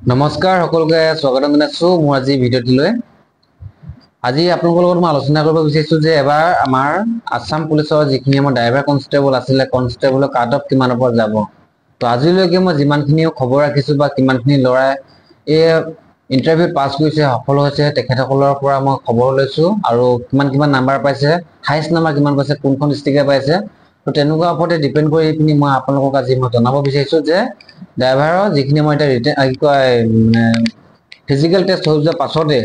নমস্কাৰ সকলোকে স্বাগতম জনাইছো মোৰ আজি ভিডিঅ'টিলৈ। আজি আপোনালোকৰ লগত মই আলোচনা কৰিব বিচাৰিছো যে এবাৰ আমাৰ আসাম পুলিচৰ যিখিনি আমাৰ ড্ৰাইভাৰ কনষ্টেবল আছিলে কনষ্টেবলৰ কাট অফ কিমানৰ পৰা যাব। তো আজিলৈকে মই যিমানখিনি খবৰ ৰাখিছো বা কিমানখিনি ল'ৰাই এই ইন্টাৰভিউ পাছ কৰিছে সফল হৈছে তেখেতসকলৰ পৰা মই খবৰ লৈছো আৰু কিমান নাম্বাৰ পাইছে, হাইয়েষ্ট নাম্বাৰ কিমান পাইছে, কোনখন ডিষ্ট্ৰিক্টে পাইছে। তো তেনেকুৱা ওপৰতে ডিপেন্ড কৰি পিনি মই আপোনালোকক আজি মই জনাব বিচাৰিছো যে ড্ৰাইভাৰৰ যিখিনি মই এটা ফিজিকেল টেষ্ট হৈ যোৱাৰ পাছতে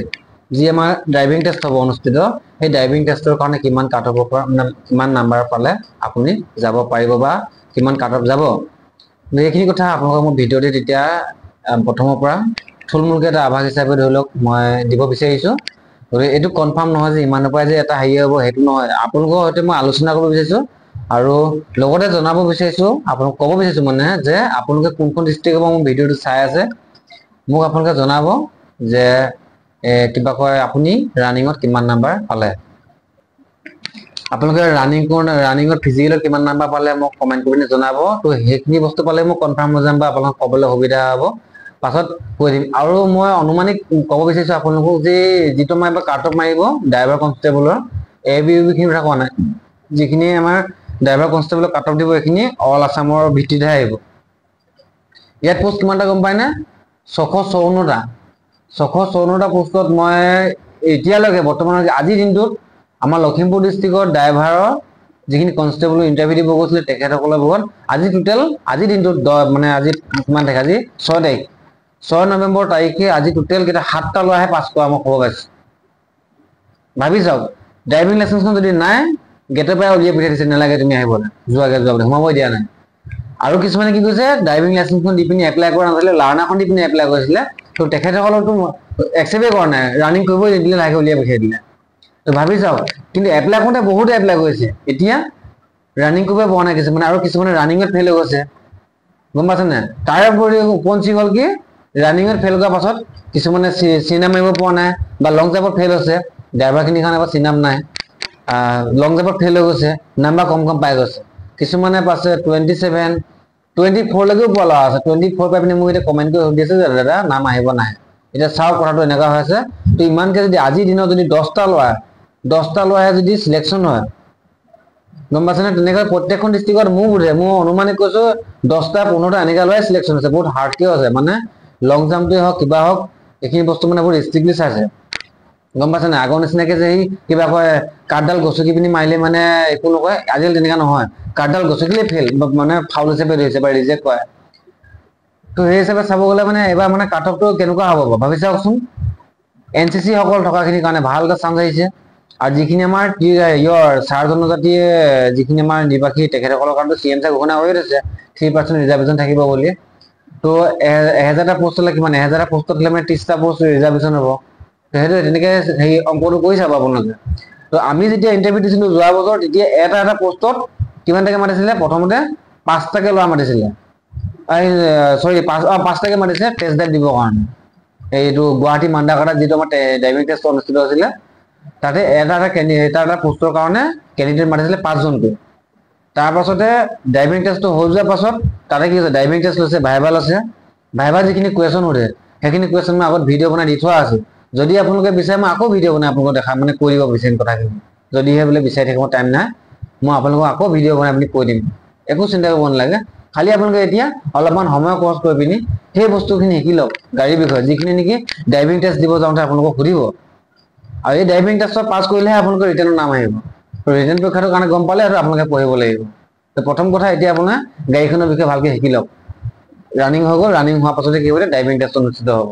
যি আমাৰ ড্ৰাইভিং টেষ্ট হ'ব অনুষ্ঠিত, সেই ড্ৰাইভিং টেষ্টৰ কাৰণে কিমান কাট অফৰ পৰা কিমান নাম্বাৰ পালে আপুনি যাব পাৰিব বা কিমান কাট অফ যাব, এইখিনি কথা আপোনালোকক মই ভিডিঅ'তে তেতিয়া প্ৰথমৰ পৰা থুলমূলকৈ এটা আভাস হিচাপে ধৰি লওক মই দিব বিচাৰিছো। গতিকে এইটো কনফাৰ্ম নহয় যে ইমানৰ পৰাই যে এটা হেৰি হ'ব সেইটো নহয়, আপোনালোকৰ সৈতে মই আলোচনা কৰিব বিচাৰিছো আৰু লগতে জনাব বিচাৰিছো আপোনাক ক'ব বিচাৰিছো মানে যে আপোনালোকে কোনখন ডিষ্ট্ৰিক্টৰ পৰা মোৰ ভিডিঅ'টো চাই আছে মোক আপোনালোকে জনাব যে কিবা কয় আপুনি ৰানিঙত কিমান নাম্বাৰ পালে, আপোনালোকে ৰানিঙত ফিজিকেলত কিমান নাম্বাৰ পালে মোক কমেণ্ট কৰি জনাব। তো সেইখিনি বস্তু পালে মোক কনফাৰ্ম হৈ যাম বা আপোনালোকক ক'বলৈ সুবিধা হ'ব, পাছত কৈ দিম। আৰু মই অনুমানিক ক'ব বিচাৰিছো আপোনালোকক যে যিটো মই এবাৰ কাট অফ মাৰিব ড্ৰাইভাৰ কনষ্টেবলৰ খিনি কথা কোৱা নাই, যিখিনি আমাৰ ড্ৰাইভাৰ কনষ্টেবলৰ কাট অফ দিব এইখিনি অল আছামৰ ভিত্তিতহে আহিব। ইয়াত পোষ্ট কিমানটা গম পায় নে? 654টা পোষ্টত মই এতিয়ালৈকে বৰ্তমান আজিৰ দিনটোত আমাৰ লখিমপুৰ ডিষ্ট্ৰিক্টৰ ড্ৰাইভাৰৰ যিখিনি কনষ্টেবল ইণ্টাৰভিউ দিব গৈছিলে তেখেতসকলৰ বহুত আজি টোটেল আজিৰ দিনটোত মানে আজি কিমান তাৰিখ, আজি 6 তাৰিখ, 6 নৱেম্বৰ তাৰিখে আজি টোটেল কেইটা 7টা ল'ৰাহে পাছ কৰা মই খবৰ পাইছো। ভাবি চাওক, ড্ৰাইভিং লাইচেন্সখন যদি নাই গেটৰ পৰা উলিয়াই পঠিয়াই দিছে, নালাগে তুমি আহিবলৈ, যোৱাগে সোমাবই দিয়া নাই। আৰু কিছুমানে কি কৈছে ড্ৰাইভিং লাইচেন্সখন দি পিনি এপ্লাই কৰা নাছিলে, লাৰ্ণাৰখন দি পিনি এপ্লাই কৰিছিলে, তো তেখেতসকলকতো একচেপ্টে কৰা নাই, ৰানিং কৰিবই নিদিলে, লাহেকৈ উলিয়াই পঠিয়াই দিলে। তো ভাবি চাওক, কিন্তু এপ্লাই কৰোঁতে বহুতে এপ্লাই কৰিছে, এতিয়া ৰানিং কৰিব পৰা নাই কিছুমানে, আৰু কিছুমানে ৰানিঙত ফেইল হৈ গৈছে, গম পাইছে নাই। তাৰ উপৰি উপঞ্চি হ'ল কি ৰানিঙত ফেইল কৰাৰ পাছত কিছুমানে চিনাম মাৰিব পৰা নাই বা লং জাম্পত ফেইল হৈছে, ড্ৰাইভাৰখিনিৰ কাৰণে বা চিনাম নাই, লং জাম্পত ফেইল হৈ গৈছে, নাম্বাৰ কম পাই গৈছে। কিছুমানে পাইছে 27, 24 লৈকেও পোৱা ল'ৰা আছে, 24 পাই পিনি মোক এতিয়া কমেণ্ট কৰি সুধি আছে যে দাদা নাম আহিব নাহে। এতিয়া চাওক কথাটো এনেকুৱা হৈ আছে, তো ইমানকে যদি আজিৰ দিনত যদি 10টা ল'ৰাই যদি চিলেকশ্যন হয়, গম পাইছেনে, তেনেকৈ প্ৰত্যেকখন ডিষ্ট্ৰিক্টত মোৰ অনুমানিক কৈছো 10টা 15টা এনেকুৱা ল'ৰাই চিলেকশ্যন হৈছে, বহুত হাৰ্ডকেও আছে, মানে লং জাম্পটোৱে হওক কিবা হওক এইখিনি বস্তু মানে বহুত ষ্ট্ৰিক্টলি চাইছে, গম পাইছে নাই। আগৰ নিচিনাকে যে কিবা কয় কাঠডাল গছকি পিনি মাৰিলে মানে একো নকয়, আজিকালি তেনেকুৱা নহয়, কাঠডাল গছকিলে ফেইল মানে ফাউল হিচাপে ধৰিছে বা ৰিজেক্ট কৰে। তো সেই হিচাপে চাব গ'লে মানে এবাৰ মানে কাট অফটো কেনেকুৱা হ'ব ভাবি চাওকচোন। NCC সকল থকাখিনিৰ কাৰণে ভাল এটা চান্স আহিছে, আৰু যিখিনি আমাৰ চাৰ জনজাতিয়ে যিখিনি আমাৰ নিৰ্বাসী তেখেতসকলৰ কাৰণেতো CM ছাৰে ঘোষণা কৰি থৈছে 3% ৰিজাৰ্ভেশ্যন থাকিব বুলি। তো 1000টা পোষ্ট হ'লে কিমান, 1000টা পোষ্টত হ'লে মানে 30টা পোষ্ট ৰিজাৰ্ভেশ্যন হ'ব। তো সেইটো তেনেকৈ হেৰি অংকটো কৰি চাব আপোনালোকে। তো আমি যেতিয়া ইণ্টাৰভিউ দিছিলোঁ যোৱা বছৰ, তেতিয়া এটা পোষ্টত কিমানটাকে মাতিছিলে, প্ৰথমতে 5টাকে ল'ৰা মাতিছিলে, চৰি 5টাকে মাতিছে টেষ্ট ড্ৰাইভ দিবৰ কাৰণে। এইটো গুৱাহাটী মান্দাকাটাত যিটো আমাৰ ড্ৰাইভিং টেষ্ট অনুষ্ঠিত হৈছিলে, তাতে এটা পোষ্টৰ কাৰণে কেণ্ডিডেট মাতিছিলে 5জনকৈ। তাৰ পাছতে ড্ৰাইভিং টেষ্টটো হৈ যোৱাৰ পাছত তাতে কি হৈছে, ড্ৰাইভিং টেষ্ট লৈছে, ভাইভা লৈছে, ভাইভা যিখিনি কুৱেশ্যন সোধে সেইখিনি কুৱেশ্যন মই আগত ভিডিঅ' বনাই দি থোৱা আছে। যদি আপোনালোকে বিচাৰে মই আকৌ ভিডিঅ' বনাই আপোনালোকক দেখা মানে কৈ দিব বিচাৰিম কথাখিনি, যদিহে বোলে বিচাৰি থাকিব টাইম নাই, মই আপোনালোকক আকৌ ভিডিঅ' বনাই পিনি কৈ দিম, একো চিন্তা কৰিব নালাগে। খালি আপোনালোকে এতিয়া অলপমান সময় খৰচ কৰি পিনি সেই বস্তুখিনি শিকি লওক, গাড়ীৰ বিষয়ে যিখিনি নেকি ড্ৰাইভিং টেষ্ট দিব যাওঁতে আপোনালোকক সুধিব, আৰু এই ড্ৰাইভিং টেষ্টত পাছ কৰিলেহে আপোনালোকৰ ৰিটেনৰ নাম আহিব। ৰিটেন পৰীক্ষাটোৰ কাৰণে গম পালে আৰু আপোনালোকে পঢ়িব লাগিব। তো প্ৰথম কথা এতিয়া আপোনাৰ গাড়ীখনৰ বিষয়ে ভালকৈ শিকি লওক, ৰানিং হৈ গ'ল, ৰানিং হোৱাৰ পাছতে কি হ'ব, ড্ৰাইভিং টেষ্ট অনুষ্ঠিত হ'ব।